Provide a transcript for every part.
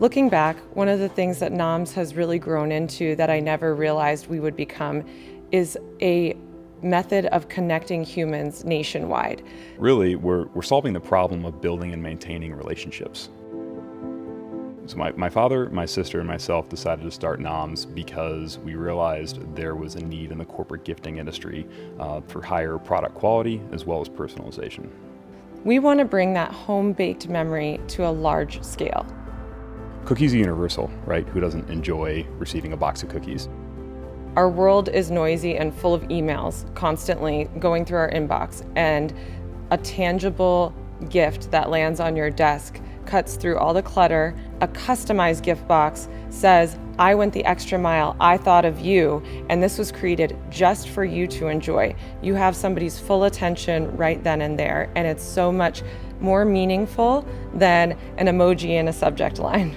Looking back, one of the things that Noms has really grown into that I never realized we would become is a method of connecting humans nationwide. Really, we're solving the problem of building and maintaining relationships. So my father, my sister, and myself decided to start Noms because we realized there was a need in the corporate gifting industry for higher product quality as well as personalization. We want to bring that home-baked memory to a large scale. Cookies are universal, right? Who doesn't enjoy receiving a box of cookies? Our world is noisy and full of emails constantly going through our inbox, and a tangible gift that lands on your desk cuts through all the clutter. A customized gift box says, I went the extra mile, I thought of you, and this was created just for you to enjoy. You have somebody's full attention right then and there, and it's so much more meaningful than an emoji in a subject line.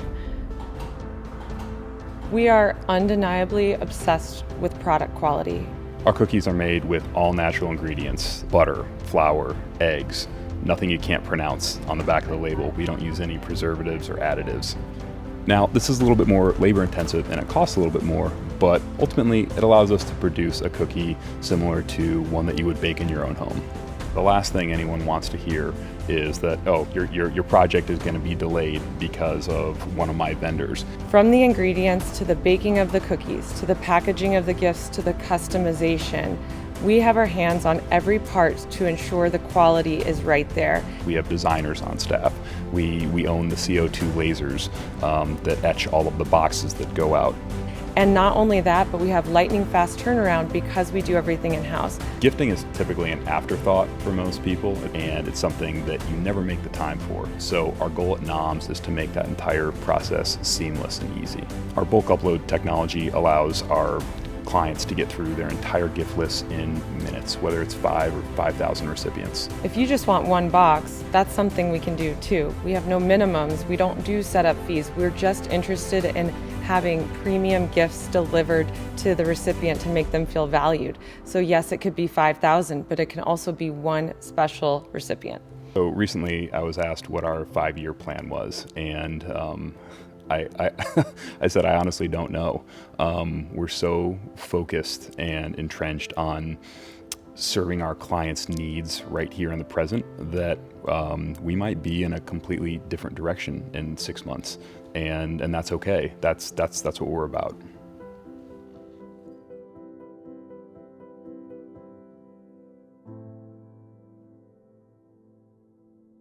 We are undeniably obsessed with product quality. Our cookies are made with all natural ingredients: butter, flour, eggs, nothing you can't pronounce on the back of the label. We don't use any preservatives or additives. Now, this is a little bit more labor intensive and it costs a little bit more, but ultimately it allows us to produce a cookie similar to one that you would bake in your own home. The last thing anyone wants to hear is that, oh, your project is going to be delayed because of one of my vendors. From the ingredients to the baking of the cookies, to the packaging of the gifts, to the customization, we have our hands on every part to ensure the quality is right there. We have designers on staff. We own the CO2 lasers that etch all of the boxes that go out. And not only that, but we have lightning fast turnaround because we do everything in-house. Gifting is typically an afterthought for most people, and it's something that you never make the time for. So our goal at Noms is to make that entire process seamless and easy. Our bulk upload technology allows our clients to get through their entire gift list in minutes, whether it's 5 or 5,000 recipients. If you just want one box, that's something we can do too. We have no minimums, we don't do setup fees. We're just interested in having premium gifts delivered to the recipient to make them feel valued. So yes, it could be 5,000, but it can also be one special recipient. So recently I was asked what our 5-year plan was, and I said, I honestly don't know. We're so focused and entrenched on serving our clients' needs right here in the present that we might be in a completely different direction in 6 months, and that's okay. That's what we're about.